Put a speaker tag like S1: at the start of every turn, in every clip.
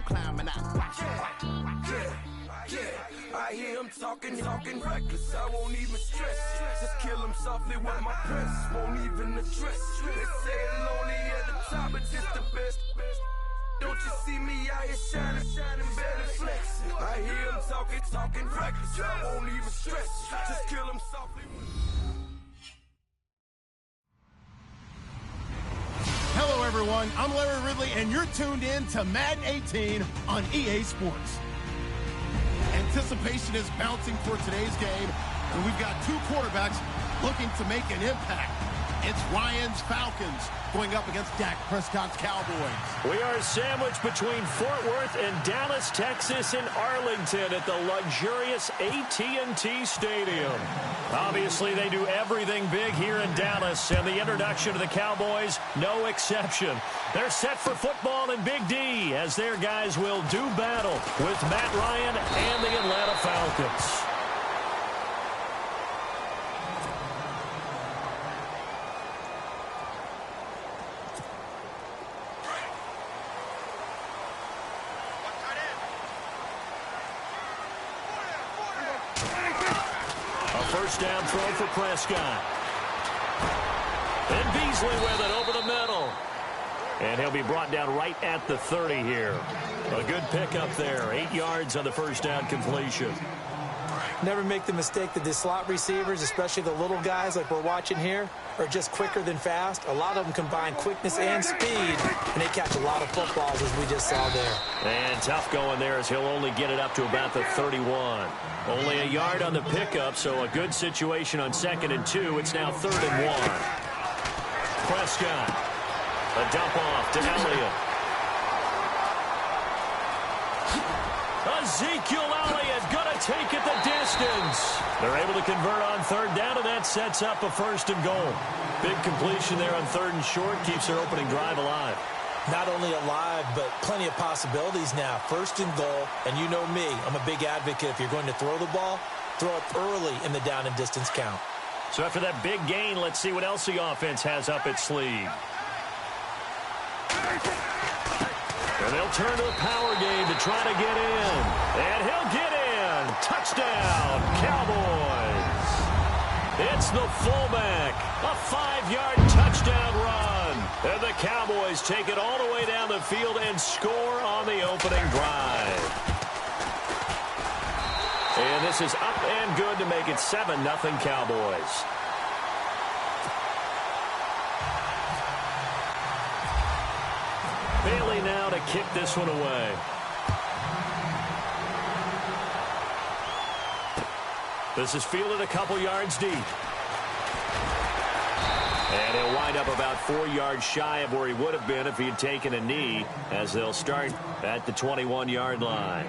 S1: climbing out. Watch it.
S2: Yeah, I hear him talking reckless. I won't even stress. Just kill him softly with my press. Won't even address. They say it lonely at the top, but just the best. Don't you see me out here shining better flex? I hear him talking reckless. I won't even stress. Just kill him softly.
S3: Hello, everyone. I'm Larry Ridley, and you're tuned in to Madden 18 on EA Sports. Anticipation is bouncing for today's game, and we've got two quarterbacks looking to make an impact. It's Ryan's Falcons going up against Dak Prescott's Cowboys.
S4: We are sandwiched between Fort Worth and Dallas, Texas, and Arlington at the luxurious AT&T Stadium. Obviously, they do everything big here in Dallas, and the introduction of the Cowboys, no exception. They're set for football in Big D, as their guys will do battle with Matt Ryan and the Atlanta Falcons. First down throw for Prescott. And Beasley with it over the middle. And he'll be brought down right at the 30 here. A good pickup there. 8 yards on the first down completion.
S5: Never make the mistake that the slot receivers, especially the little guys like we're watching here, are just quicker than fast. A lot of them combine quickness and speed, and they catch a lot of footballs, as we just saw there.
S4: And tough going there, as he'll only get it up to about the 31. Only a yard on the pickup, so a good situation on 2nd and 2. It's now 3rd and 1. Prescott. A dump off to Elliott. Ezekiel Elliott going to take it the distance. They're able to convert on 3rd down, and that sets up a 1st and goal. Big completion there on 3rd and short. Keeps their opening drive alive.
S5: Not only alive, but plenty of possibilities now. 1st and goal, and you know me. I'm a big advocate. If you're going to throw the ball, throw it early in the down and distance count.
S4: So after that big gain, let's see what else the offense has up its sleeve. And they'll turn to the power game to try to get in. And he'll get in. Touchdown, Cowboys. It's the fullback. A 5-yard touchdown run. And the Cowboys take it all the way down the field and score on the opening drive. And this is up and good to make it 7-0 Cowboys. Bailey now to kick this one away. This is fielded a couple yards deep. And he'll wind up about 4 yards shy of where he would have been if he had taken a knee, as they'll start at the 21-yard line.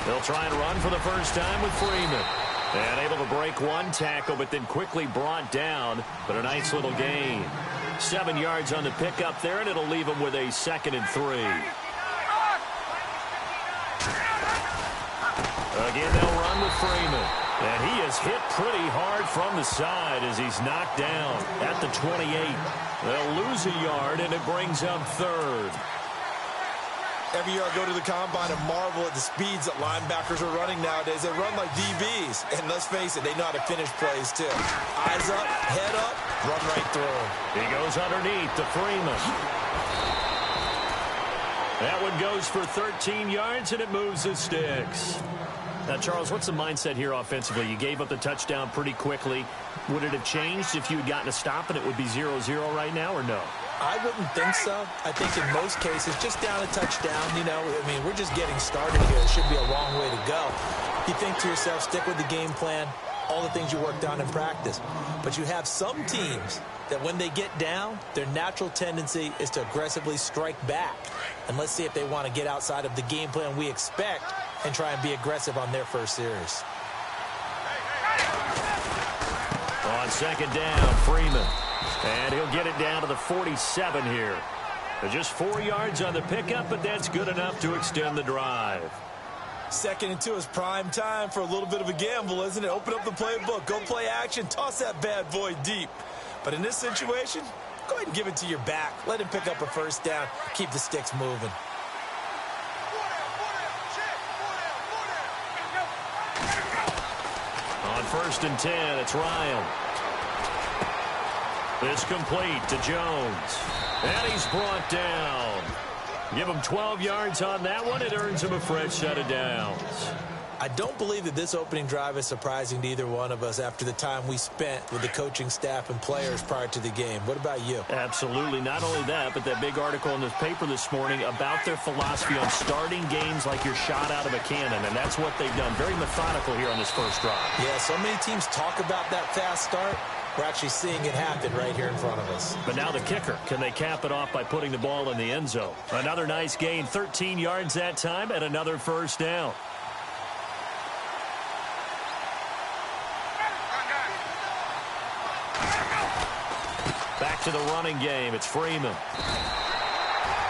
S4: They'll try and run for the first time with Freeman. And able to break one tackle, but then quickly brought down. But a nice little gain. 7 yards on the pickup there, and it'll leave him with a 2nd and 3. Again, they'll run with Freeman. And he is hit pretty hard from the side as he's knocked down at the 28. They'll lose a yard, and it brings up 3rd.
S5: Every year I go to the combine and marvel at the speeds that linebackers are running nowadays. They run like DBs. And let's face it, they know how to finish plays too. Eyes up, head up, run right through.
S4: He goes underneath to Freeman. That one goes for 13 yards, and it moves the sticks. Now, Charles, what's the mindset here offensively? You gave up the touchdown pretty quickly. Would it have changed if you had gotten a stop and it would be 0-0 right now, or no?
S5: I wouldn't think so. I think in most cases, just down a touchdown, you know, I mean, we're just getting started here. It should be a long way to go. You think to yourself, stick with the game plan, all the things you worked on in practice. But you have some teams that when they get down, their natural tendency is to aggressively strike back. And let's see if they want to get outside of the game plan we expect and try and be aggressive on their first series.
S4: On 2nd down, Freeman. And he'll get it down to the 47 here. Just 4 yards on the pickup, but that's good enough to extend the drive.
S5: 2nd and 2 is prime time for a little bit of a gamble, isn't it? Open up the playbook, go play action, toss that bad boy deep. But in this situation, go ahead and give it to your back. Let him pick up a first down. Keep the sticks moving.
S4: On 1st and 10, it's Ryan. This complete to Jones. And he's brought down. Give him 12 yards on that one. It earns him a fresh set of downs.
S5: I don't believe that this opening drive is surprising to either one of us after the time we spent with the coaching staff and players prior to the game. What about you?
S4: Absolutely. Not only that, but that big article in the paper this morning about their philosophy on starting games like you're shot out of a cannon, and that's what they've done. Very methodical here on this first drive.
S5: Yeah, so many teams talk about that fast start. We're actually seeing it happen right here in front of us.
S4: But now the kicker. Can they cap it off by putting the ball in the end zone? Another nice gain, 13 yards that time, and another first down. Back to the running game. It's Freeman.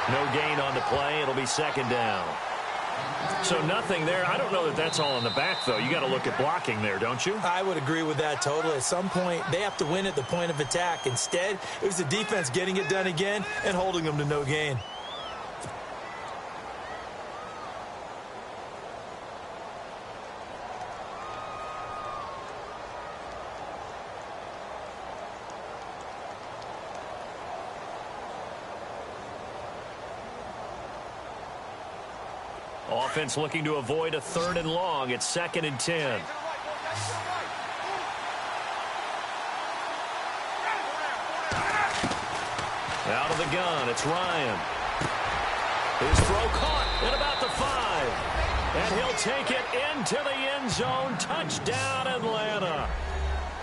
S4: No gain on the play. It'll be 2nd down. So nothing there. I don't know that that's all in the back, though. You got to look at blocking there, don't you?
S5: I would agree with that totally. At some point, they have to win at the point of attack. Instead, it was the defense getting it done again and holding them to no gain.
S4: Offense looking to avoid a 3rd and long. It's 2nd and 10. Out of the gun, it's Ryan. His throw caught at about the 5. And he'll take it into the end zone. Touchdown, Atlanta.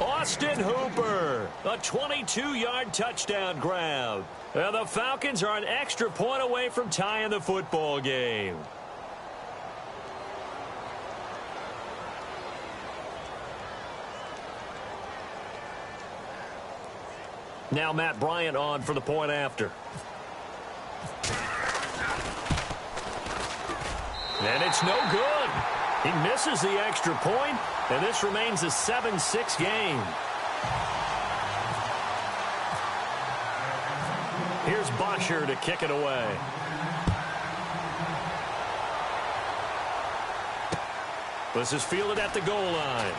S4: Austin Hooper, a 22-yard touchdown grab. And the Falcons are an extra point away from tying the football game. Now Matt Bryant on for the point after. And it's no good. He misses the extra point, and this remains a 7-6 game. Here's Bosher to kick it away. This is fielded at the goal line.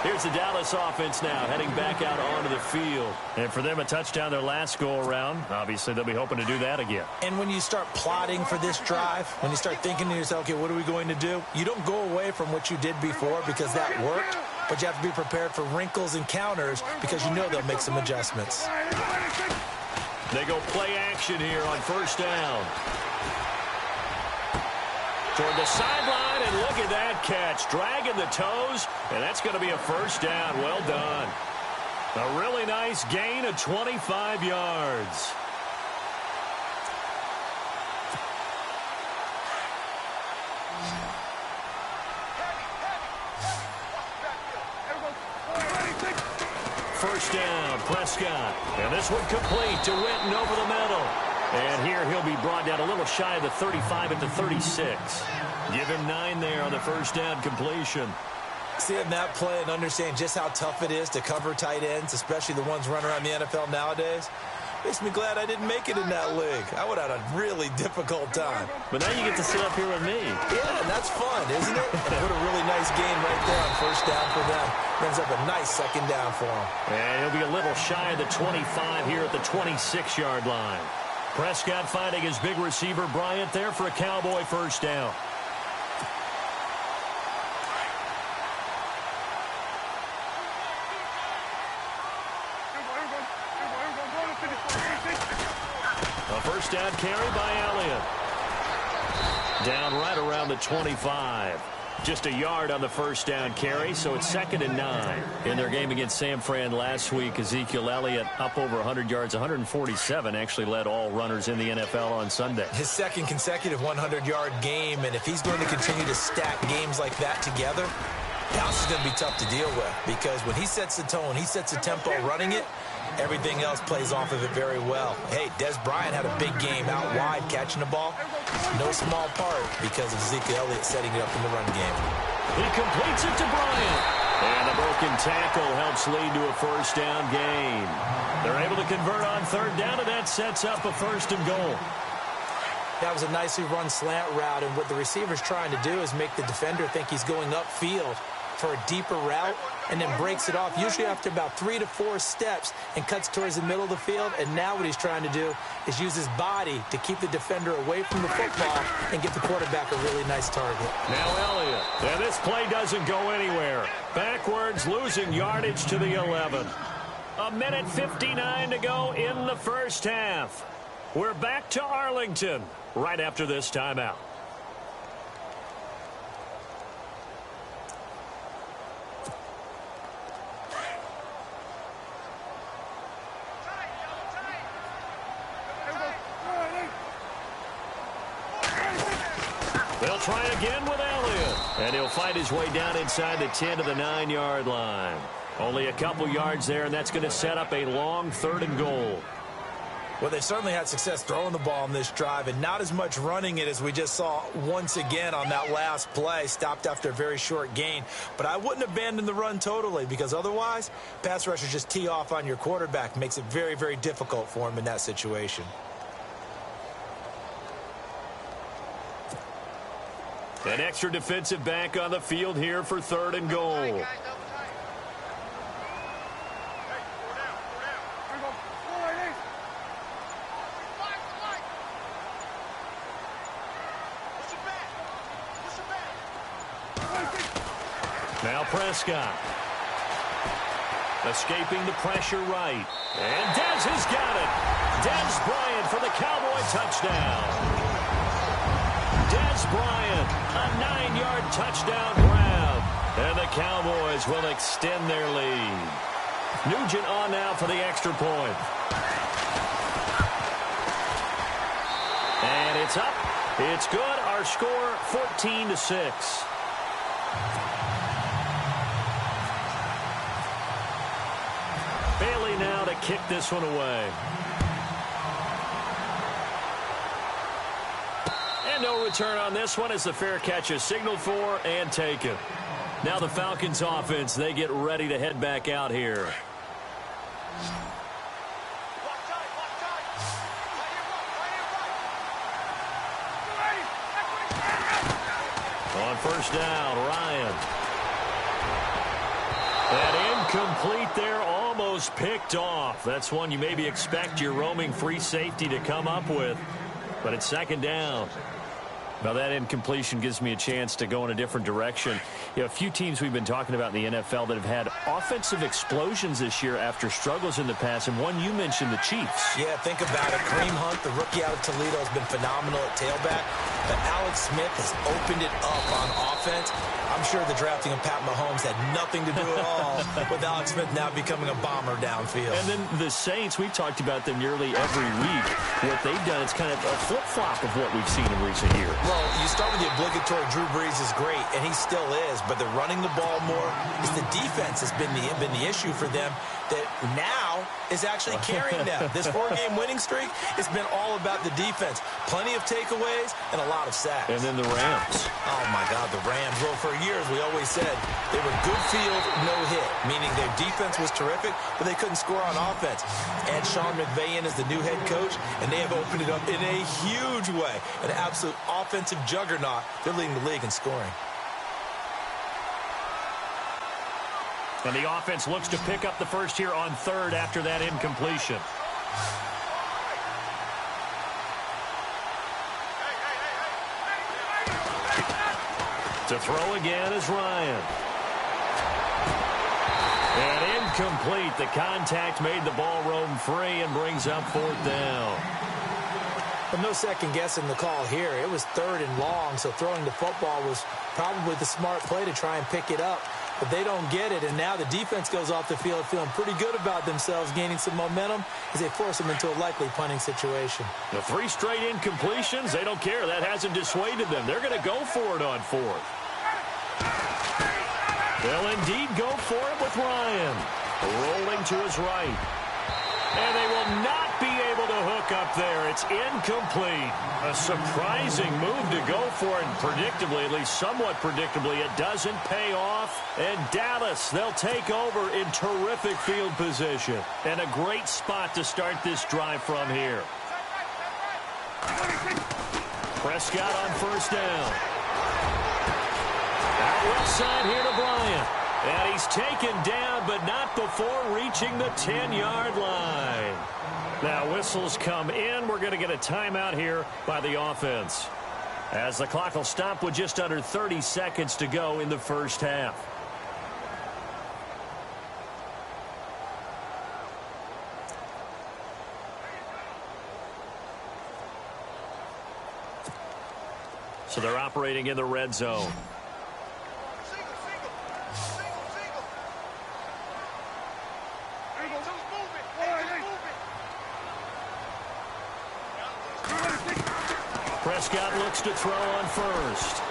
S4: Here's the Dallas offense now, heading back out onto the field. And for them, a touchdown their last go-around. Obviously, they'll be hoping to do that again.
S5: And when you start plotting for this drive, when you start thinking to yourself, okay, what are we going to do? You don't go away from what you did before because that worked, but you have to be prepared for wrinkles and counters because you know they'll make some adjustments.
S4: They go play action here on 1st down. Toward the sideline, and look at that catch. Dragging the toes, and that's going to be a first down. Well done. A really nice gain of 25 yards. First down, Prescott. And this one complete to Witten over the middle. And here he'll be brought down a little shy of the 35 at the 36. Give him 9 there on the first down completion.
S5: Seeing that play and understand just how tough it is to cover tight ends, especially the ones running around the NFL nowadays, makes me glad I didn't make it in that league. I would have had a really difficult time.
S4: But now you get to sit up here with me.
S5: Yeah, and that's fun, isn't it? And put a really nice gain right there on first down for them. Brings up a nice 2nd down for him.
S4: And he'll be a little shy of the 25 here at the 26-yard line. Prescott finding his big receiver Bryant there for a Cowboy first down. A first down carry by Elliott. Down right around the 25. Just a yard on the first down carry, so it's 2nd and 9. In their game against San Fran last week, Ezekiel Elliott up over 100 yards, 147, actually led all runners in the NFL on Sunday.
S5: His 2nd consecutive 100-yard game, and if he's going to continue to stack games like that together, Dallas is going to be tough to deal with because when he sets the tone, he sets the tempo running it, Everything else plays off of it very well. Hey, Des Bryant had a big game out wide catching the ball. No small part because of Ezekiel Elliott setting it up in the run game.
S4: He completes it to Bryant. And a broken tackle helps lead to a first down gain. They're able to convert on third down, and that sets up a 1st and goal.
S5: That was a nicely run slant route, and what the receiver's trying to do is make the defender think he's going upfield for a deeper route, and then breaks it off, usually after about 3 to 4 steps, and cuts towards the middle of the field. And now what he's trying to do is use his body to keep the defender away from the football and give the quarterback a really nice target.
S4: Now Elliott. And this play doesn't go anywhere. Backwards, losing yardage to the 11. 1:59 to go in the first half. We're back to Arlington right after this timeout. They'll try again with Elliott. And he'll fight his way down inside the 10 to the 9-yard line. Only a couple yards there, and that's going to set up a long 3rd and goal.
S5: Well, they've certainly had success throwing the ball on this drive, and not as much running it as we just saw once again on that last play. Stopped after a very short gain. But I wouldn't abandon the run totally, because otherwise, pass rushers just tee off on your quarterback. Makes it very, very difficult for him in that situation.
S4: An extra defensive back on the field here for 3rd and goal. Now Prescott. Escaping the pressure right. And Dez has got it. Dez Bryant for the Cowboy touchdown. Dez Bryant, a 9-yard touchdown grab. And the Cowboys will extend their lead. Nugent on now for the extra point. And it's up. It's good. Our score, 14-6. Bailey now to kick this one away. And no return on this one as the fair catch is signaled for and taken. Now the Falcons offense, they get ready to head back out here. On first down, Ryan. And incomplete there, almost picked off. That's one you maybe expect your roaming free safety to come up with. But it's 2nd down. Now that incompletion gives me a chance to go in a different direction. You know, a few teams we've been talking about in the NFL that have had offensive explosions this year after struggles in the past, and one you mentioned, the Chiefs.
S5: Yeah, think about it. Kareem Hunt, the rookie out of Toledo, has been phenomenal at tailback, but Alex Smith has opened it up on offense. I'm sure the drafting of Pat Mahomes had nothing to do at all with Alex Smith now becoming a bomber downfield.
S4: And then the Saints, we've talked about them nearly every week. What they've done, it's kind of a flip-flop of what we've seen in recent years.
S5: Well, you start with the obligatory Drew Brees is great, and he still is, but they're running the ball more. It's the defense has been the issue for them that now is actually carrying them. This 4-game winning streak has been all about the defense. Plenty of takeaways and a lot of sacks.
S4: And then the Rams.
S5: Oh, my God, the Rams. Well, for years, we always said they were good field, no hit, meaning their defense was terrific, but they couldn't score on offense. And Sean McVay is the new head coach, and they have opened it up in a huge way. An absolute offensive juggernaut. They're leading the league in scoring.
S4: And the offense looks to pick up the first here on 3rd after that incompletion. To throw again is Ryan. And incomplete. The contact made the ball roam free and brings up 4th down.
S5: But no second guessing the call here. It was 3rd and long, so throwing the football was probably the smart play to try and pick it up. But they don't get it, and now the defense goes off the field feeling pretty good about themselves, gaining some momentum as they force them into a likely punting situation.
S4: The 3 straight incompletions, they don't care. That hasn't dissuaded them. They're going to go for it on 4th. They'll indeed go for it with Ryan. Rolling to his right. And they will not be able to hook up there. It's incomplete. A surprising move to go for it. And predictably, at least somewhat predictably, it doesn't pay off. And Dallas, they'll take over in terrific field position. And a great spot to start this drive from here. Prescott on first down. Out left side here to Bryant. And he's taken down, but not before reaching the 10-yard line. Now whistles come in. We're going to get a timeout here by the offense, as the clock will stop with just under 30 seconds to go in the first half. So they're operating in the red zone. Prescott looks to throw on first.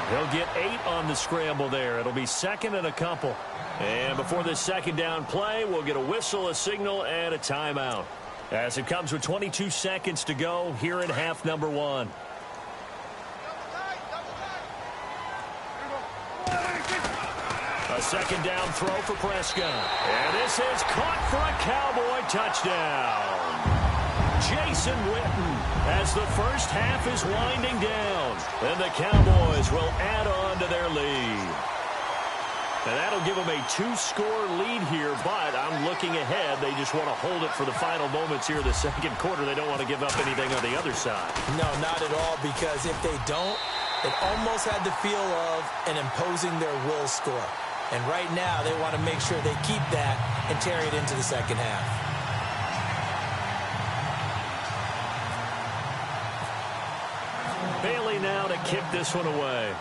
S4: He'll get 8 on the scramble there. It'll be second and a couple. And before this second down play, we'll get a whistle, a signal, and a timeout, as it comes with 22 seconds to go here in half number 1. A second down throw for Prescott. And this is caught for a Cowboy touchdown. Jason Witten, as the first half is winding down. And the Cowboys will add on to their lead. And that'll give them a 2-score lead here, but I'm looking ahead. They just want to hold it for the final moments here in the second quarter. They don't want to give up anything on the other side.
S5: No, not at all, because if they don't, it almost had the feel of an imposing their will score. And right now, they want to make sure they keep that and carry it into the second half.
S4: Bailey now to kick this one away.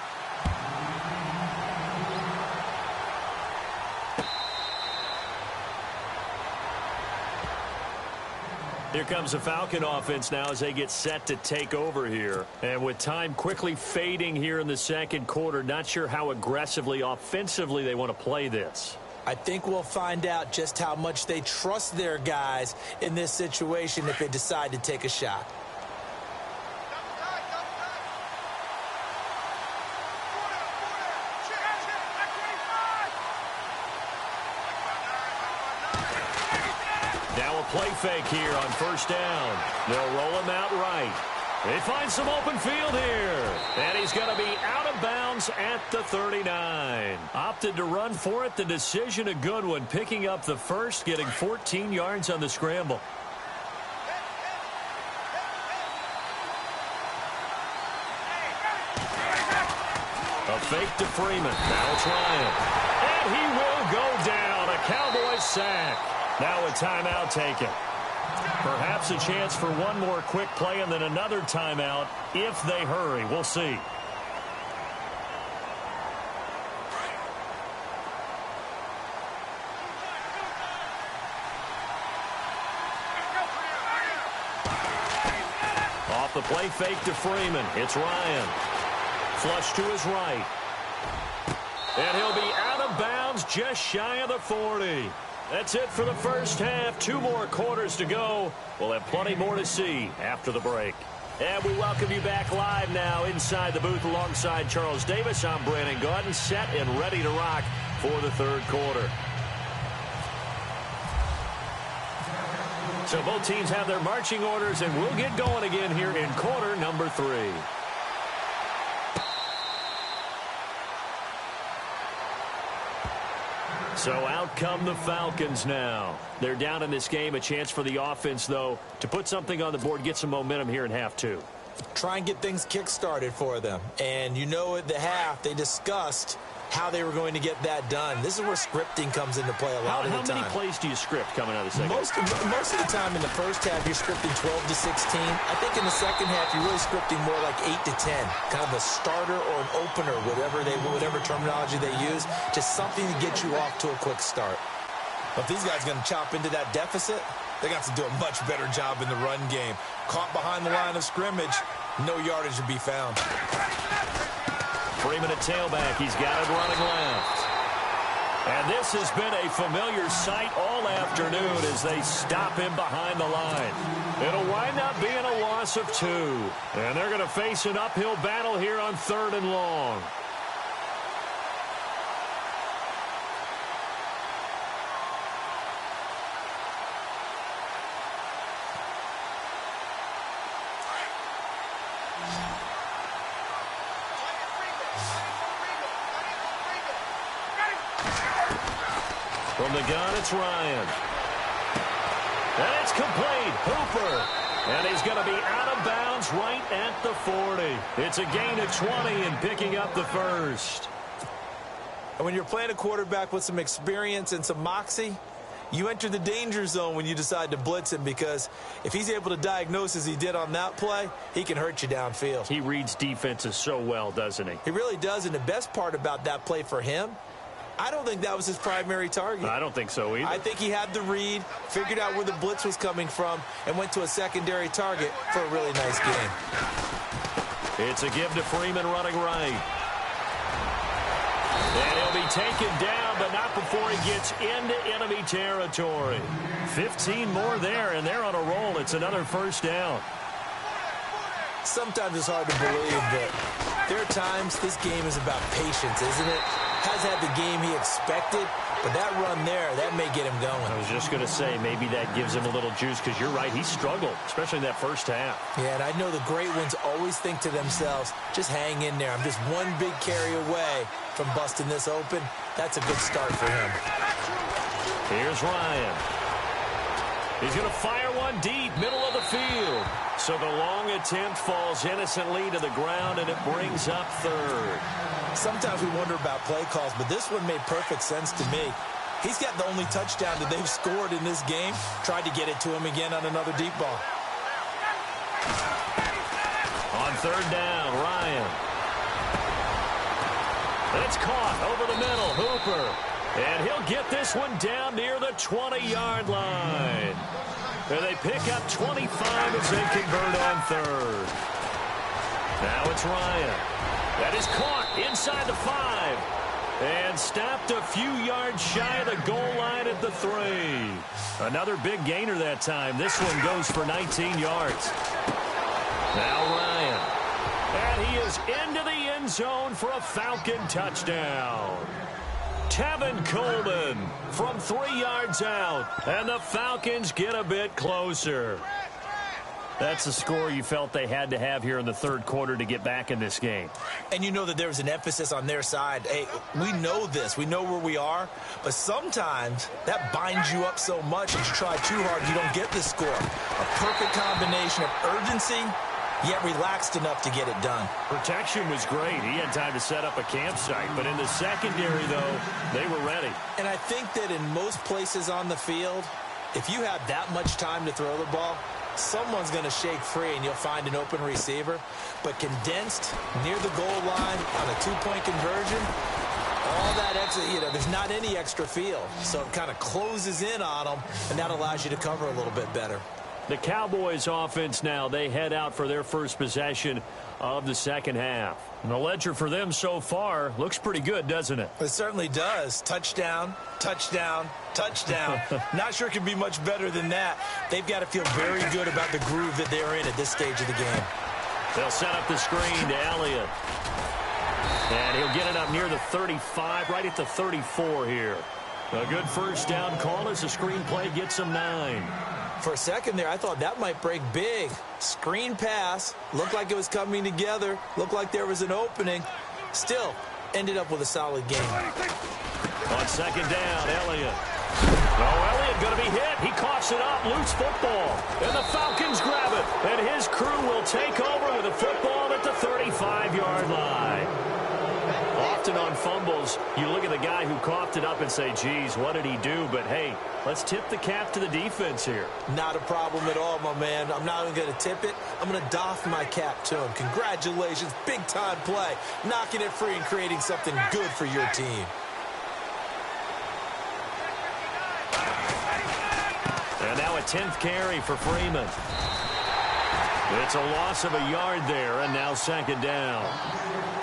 S4: Here comes the Falcon offense now as they get set to take over here. And with time quickly fading here in the second quarter, not sure how aggressively, offensively they want to play this.
S5: I think we'll find out just how much they trust their guys in this situation if they decide to take a shot.
S4: Play fake here on first down. They'll roll him out right. They find some open field here. And he's going to be out of bounds at the 39. Opted to run for it. The decision a good one. Picking up the first, getting 14 yards on the scramble. A fake to Freeman. Now it's Ryan. And he will go down. A Cowboys sack. Now a timeout taken. Perhaps a chance for one more quick play and then another timeout if they hurry. We'll see. Off the play fake to Freeman. It's Ryan. Flush to his right. And he'll be out of bounds just shy of the 40. That's it for the first half. 2 more quarters to go. We'll have plenty more to see after the break. And we welcome you back live now inside the booth alongside Charles Davis. I'm Brandon Gaudin, set and ready to rock for the third quarter. So both teams have their marching orders, and we'll get going again here in quarter number 3. So out come the Falcons now. They're down in this game. A chance for the offense, though, to put something on the board, get some momentum here in half 2.
S5: Try and get things kick-started for them. And you know at the half, they discussed how they were going to get that done. This is where scripting comes into play a lot of the time.
S4: How many plays do you script coming out of the second?
S5: Most of the time in the first half, you're scripting 12 to 16. I think in the second half, you're really scripting more like 8 to 10. Kind of a starter or an opener, whatever terminology they use, just something to get you off to a quick start. But if these guys are going to chop into that deficit, they got to do a much better job in the run game. Caught behind the line of scrimmage, no yardage to be found.
S4: Freeman at tailback. He's got it running left. And this has been a familiar sight all afternoon as they stop him behind the line. It'll wind up being a loss of 2. And they're going to face an uphill battle here on 3rd and long. From the gun, it's Ryan. And it's complete. Hooper. And he's going to be out of bounds right at the 40. It's a gain of 20 and picking up the first.
S5: And when you're playing a quarterback with some experience and some moxie, you enter the danger zone when you decide to blitz him, because if he's able to diagnose as he did on that play, he can hurt you downfield.
S4: He reads defenses so well, doesn't he?
S5: He really does, and the best part about that play for him, I don't think that was his primary target.
S4: I don't think so either.
S5: I think he had the read, figured out where the blitz was coming from, and went to a secondary target for a really nice game.
S4: It's a give to Freeman running right. And he'll be taken down, but not before he gets into enemy territory. 15 more there, and they're on a roll. It's another first down.
S5: Sometimes it's hard to believe, but there are times this game is about patience, isn't it? Has had the game he expected, but that run there, that may get him going.
S4: I was just going to say, maybe that gives him a little juice, because you're right, he struggled, especially in that first half.
S5: Yeah, and I know the great ones always think to themselves, just hang in there. I'm just one big carry away from busting this open. That's a good start for him.
S4: Here's Ryan. He's going to fire one deep, middle of the field. So the long attempt falls innocently to the ground, and it brings up 3rd.
S5: Sometimes we wonder about play calls, but this one made perfect sense to me. He's got the only touchdown that they've scored in this game. Tried to get it to him again on another deep ball.
S4: On 3rd down, Ryan. And it's caught over the middle, Hooper. And he'll get this one down near the 20-yard line. And they pick up 25 as they convert on 3rd. Now it's Ryan. That is caught inside the 5. And stopped a few yards shy of the goal line at the 3. Another big gainer that time. This one goes for 19 yards. Now Ryan. And he is into the end zone for a Falcon touchdown. Tevin Coleman from 3 yards out. And the Falcons get a bit closer. That's the score you felt they had to have here in the 3rd quarter to get back in this game.
S5: And you know that there was an emphasis on their side. Hey, we know this. We know where we are. But sometimes that binds you up so much that you try too hard, you don't get the score. A perfect combination of urgency, yet relaxed enough to get it done. Protection
S4: was great. He had time to set up a campsite. But in the secondary, though, they were ready.
S5: And I think that in most places on the field, if you have that much time to throw the ball, someone's going to shake free and you'll find an open receiver. But condensed near the goal line on a 2-point conversion, all that extra, there's not any extra field. So it kind of closes in on them, and that allows you to cover a little bit better.
S4: The Cowboys offense now, they head out for their first possession of the second half. And the ledger for them so far looks pretty good, doesn't it?
S5: It certainly does. Touchdown, touchdown, touchdown. Not sure it can be much better than that. They've got to feel very good about the groove that they're in at this stage of the game.
S4: They'll set up the screen to Elliott. And he'll get it up near the 35, right at the 34 here. A good first down call as the screen play gets him 9.
S5: For a second there, I thought that might break big. Screen pass. Looked like it was coming together. Looked like there was an opening. Still, ended up with a solid game.
S4: On second down, Elliott. Oh, Elliott going to be hit. He coughs it up. Loose football. And the Falcons grab it. And his crew will take over with a football at the 35-yard line. Often on fumbles, you look at the guy who coughed it up and say, geez, what did he do? But, hey, let's tip the cap to the defense here.
S5: Not a problem at all, my man. I'm not even going to tip it. I'm going to doff my cap to him. Congratulations. Big-time play. Knocking it free and creating something good for your team.
S4: And now a 10th carry for Freeman. It's a loss of a yard there, and now second down.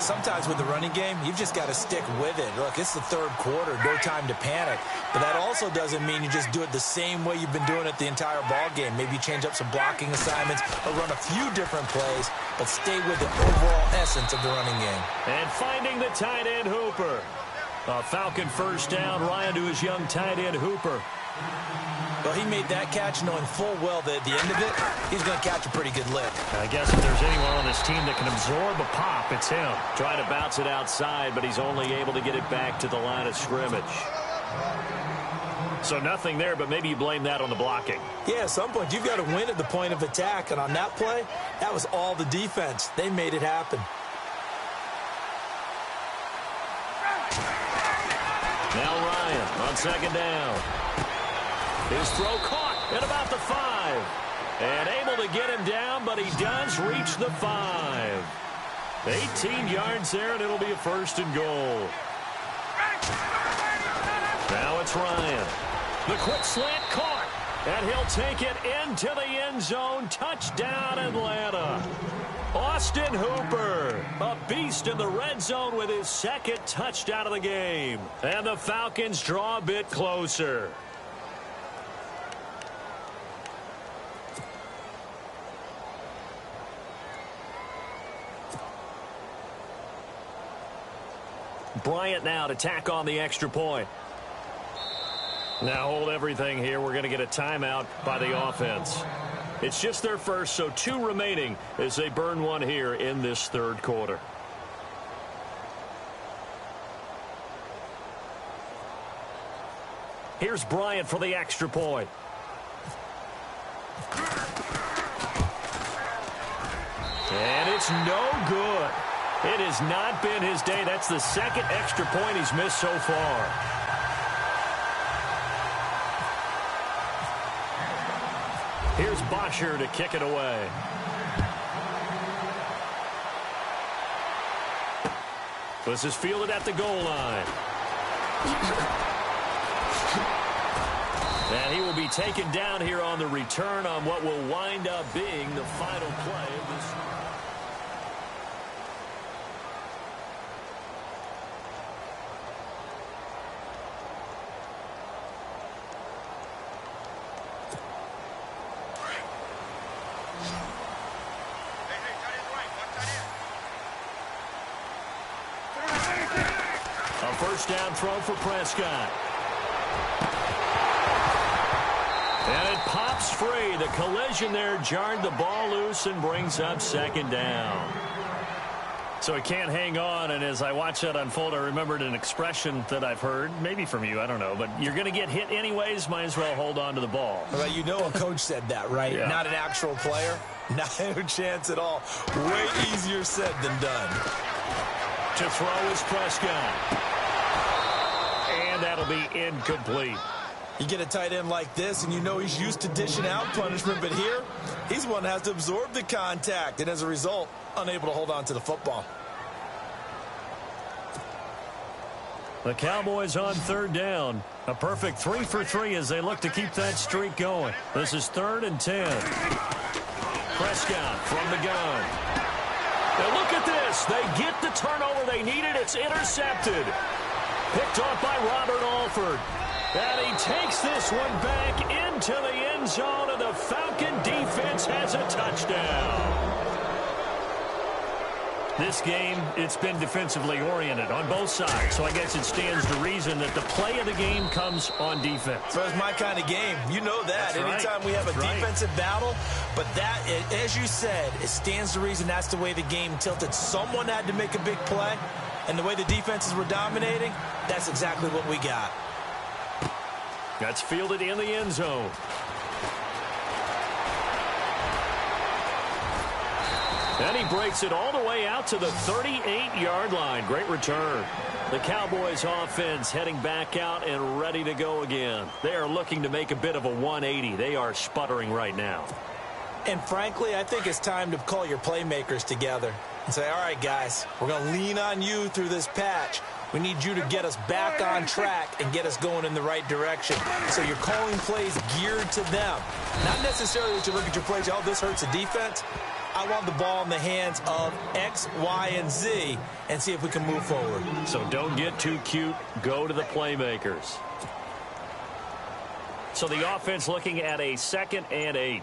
S5: Sometimes with the running game, you've just got to stick with it. Look, it's the third quarter, no time to panic. But that also doesn't mean you just do it the same way you've been doing it the entire ball game. Maybe change up some blocking assignments or run a few different plays, but stay with the overall essence of the running game.
S4: And finding the tight end, Hooper. A Falcon first down, Ryan to his young tight end, Hooper.
S5: Well, he made that catch knowing full well that at the end of it, he's going to catch a pretty good lick.
S4: I guess if there's anyone on this team that can absorb a pop, it's him. Trying to bounce it outside, but he's only able to get it back to the line of scrimmage. So nothing there, but maybe you blame that on the blocking.
S5: Yeah, at some point, you've got to win at the point of attack. And on that play, that was all the defense. They made it happen.
S4: Now Ryan on second down. His throw caught at about the 5. And able to get him down, but he does reach the 5. 18 yards there, and it'll be a first and goal. Now it's Ryan. The quick slant caught, and he'll take it into the end zone. Touchdown, Atlanta. Austin Hooper, a beast in the red zone with his second touchdown of the game. And the Falcons draw a bit closer. Bryant now to tack on the extra point. Now hold everything here. We're going to get a timeout by the offense. It's just their first, so 2 remaining as they burn one here in this third quarter. Here's Bryant for the extra point. And it's no good. It has not been his day. That's the second extra point he's missed so far. Here's Bosher to kick it away. This is fielded at the goal line. And he will be taken down here on the return on what will wind up being the final play of this. First down throw for Prescott. And it pops free. The collision there jarred the ball loose and brings up second down. So he can't hang on, and as I watch that unfold, I remembered an expression that I've heard, maybe from you, I don't know, but you're going to get hit anyways, might as well hold on to the ball.
S5: Well, you know a coach said that, right?
S4: Yeah.
S5: Not an actual player. No chance at all. Way easier said than done.
S4: To throw is Prescott. And that'll be incomplete.
S5: You get a tight end like this, and you know he's used to dishing out punishment, but here, he's the one that has to absorb the contact, and as a result, unable to hold on to the football.
S4: The Cowboys on third down. A perfect 3 for 3 as they look to keep that streak going. This is 3rd and 10. Prescott from the gun. Now look at this. They get the turnover they needed. It's intercepted. Picked off by Robert Alford. And he takes this one back into the end zone, and the Falcon defense has a touchdown. This game, it's been defensively oriented on both sides, so I guess it stands to reason that the play of the game comes on defense.
S5: So it's my kind of game. You know that. Anytime we have a defensive battle, but that, as you said, it stands to reason that's the way the game tilted. Someone had to make a big play, and the way the defenses were dominating, that's exactly what we got.
S4: That's fielded in the end zone. And he breaks it all the way out to the 38-yard line. Great return. The Cowboys offense heading back out and ready to go again. They are looking to make a bit of a 180. They are sputtering right now.
S5: And frankly, I think it's time to call your playmakers together and say, all right, guys, we're going to lean on you through this patch. We need you to get us back on track and get us going in the right direction. So you're calling plays geared to them. Not necessarily that you look at your plays, oh, this hurts the defense. I want the ball in the hands of X, Y, and Z and see if we can move forward.
S4: So don't get too cute. Go to the playmakers. So the offense looking at a 2nd and 8.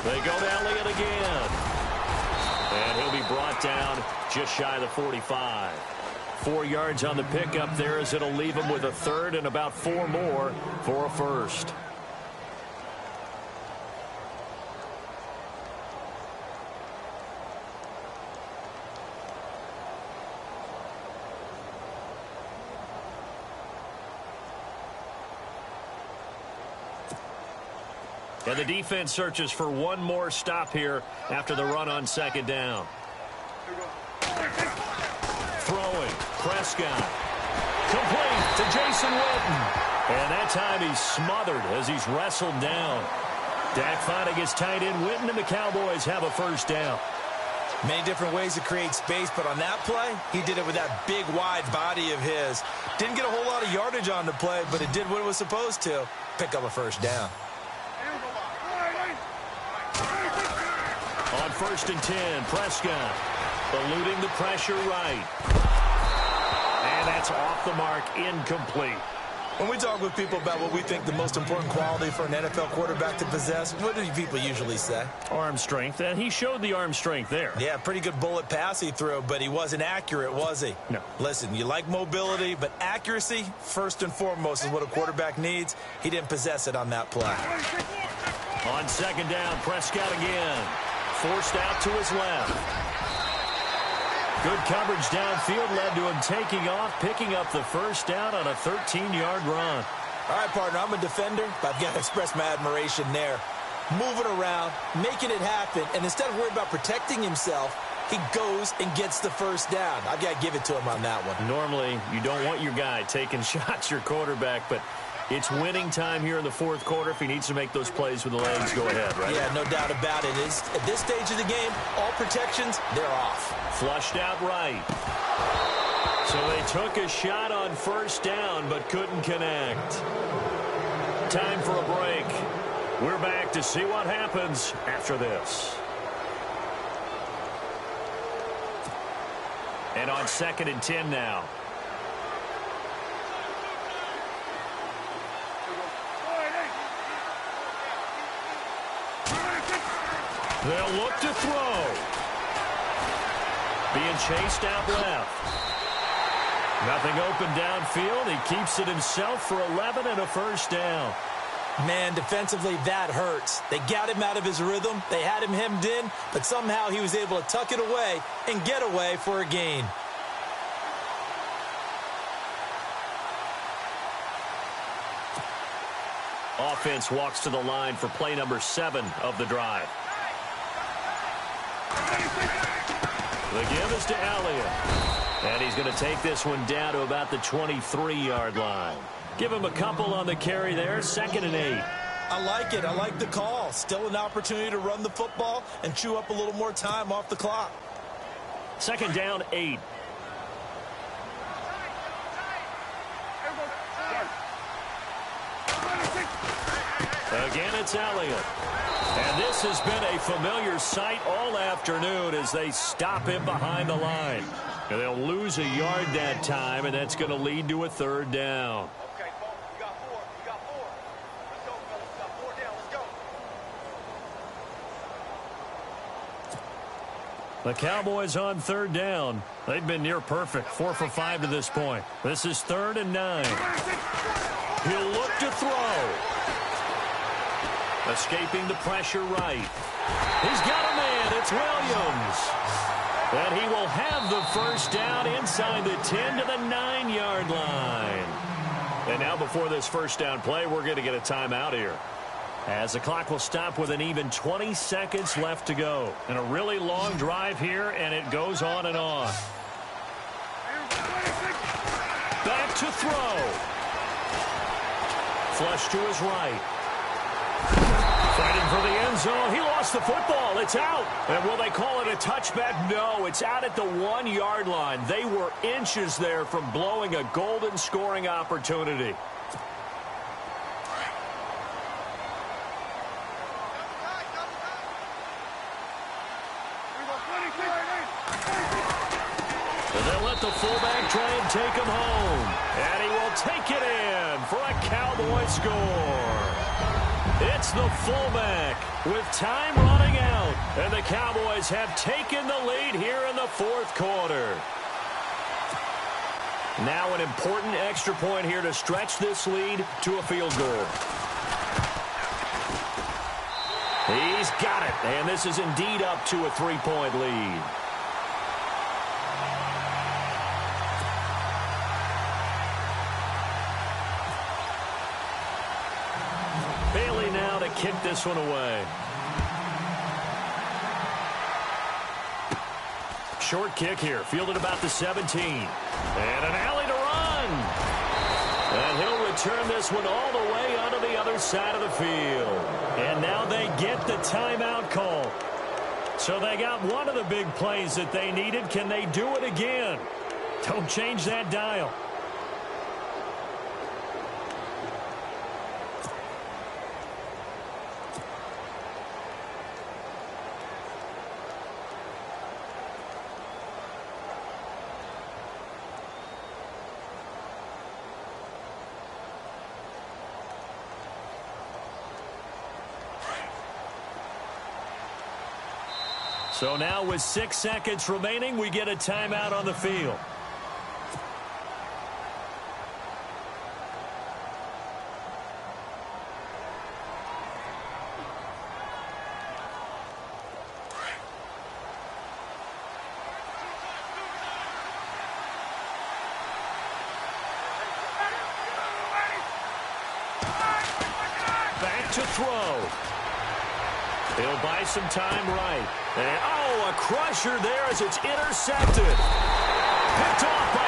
S4: They go to Elliott again. And he'll be brought down just shy of the 45. 4 yards on the pickup there as it'll leave him with a 3rd and about 4 more for a 1st. And the defense searches for one more stop here after the run on 2nd down. Throwing, Prescott. Complete to Jason Witten. And that time he's smothered as he's wrestled down. Dak finally gets tight end. Witten and the Cowboys have a 1st down.
S5: Many different ways to create space, but on that play, he did it with that big, wide body of his. Didn't get a whole lot of yardage on the play, but it did what it was supposed to. Pick up a 1st down.
S4: On 1st and 10, Prescott eluding the pressure right. And that's off the mark, incomplete.
S5: When we talk with people about what we think the most important quality for an NFL quarterback to possess, what do people usually say?
S4: Arm strength, and he showed the arm strength there.
S5: Yeah, pretty good bullet pass he threw, but he wasn't accurate, was he?
S4: No.
S5: Listen, you like mobility, but accuracy, first and foremost, is what a quarterback needs. He didn't possess it on that play.
S4: On 2nd down, Prescott again. Forced out to his left. Good coverage downfield led to him taking off, picking up the 1st down on a 13-yard run.
S5: All right, partner, I'm a defender, but I've got to express my admiration there. Moving around, making it happen, and instead of worrying about protecting himself, he goes and gets the 1st down. I've got to give it to him on that one.
S4: Normally, you don't want your guy taking shots, your quarterback, but it's winning time here in the 4th quarter. If he needs to make those plays with the legs, go ahead, right?
S5: Yeah, no doubt about it. At this stage of the game, all protections, they're off.
S4: Flushed out right. So they took a shot on 1st down, but couldn't connect. Time for a break. We're back to see what happens after this. And on 2nd and 10 now. They'll look to throw. Being chased out left. Nothing open downfield. He keeps it himself for 11 and a 1st down.
S5: Man, defensively, that hurts. They got him out of his rhythm. They had him hemmed in, but somehow he was able to tuck it away and get away for a gain.
S4: Offense walks to the line for play number 7 of the drive. The give is to Elliott. And he's going to take this one down to about the 23-yard line. Give him a couple on the carry there. 2nd and 8.
S5: I like it. I like the call. Still an opportunity to run the football and chew up a little more time off the clock.
S4: 2nd down, 8. Again, it's Elliott. And this has been a familiar sight all afternoon as they stop him behind the line. And they'll lose a yard that time, and that's going to lead to a 3rd down.
S1: Okay, folks, we got 4. We got 4. Let's go, fellas. We got 4 down. Let's go.
S4: The Cowboys on 3rd down. They've been near perfect, 4 for 5 to this point. This is 3rd and 9. He'll look to throw. Escaping the pressure right. He's got a man. It's Williams. And he will have the 1st down inside the 10 to the 9-yard line. And now before this 1st down play, we're going to get a timeout here, as the clock will stop with an even 20 seconds left to go. And a really long drive here, and it goes on and on. Back to throw. Flush to his right. Fighting for the end zone. He lost the football. It's out. And will they call it a touchback? No, it's out at the 1-yard line. They were inches there from blowing a golden scoring opportunity. And they'll let the fullback try and take him home. And he will take it in for a Cowboy score. It's the fullback with time running out. And the Cowboys have taken the lead here in the fourth quarter. Now an important extra point here to stretch this lead to a field goal. He's got it. And this is indeed up to a 3-point lead. Kick this one away. Short kick here, fielded about the 17. And an alley to run. And he'll return this one all the way onto the other side of the field. And now they get the timeout call. So they got one of the big plays that they needed. Can they do it again? Don't change that dial. So now with 6 seconds remaining, we get a timeout on the field. Back to throw. He'll buy some time right. And, oh, a crusher there as it's intercepted. Picked off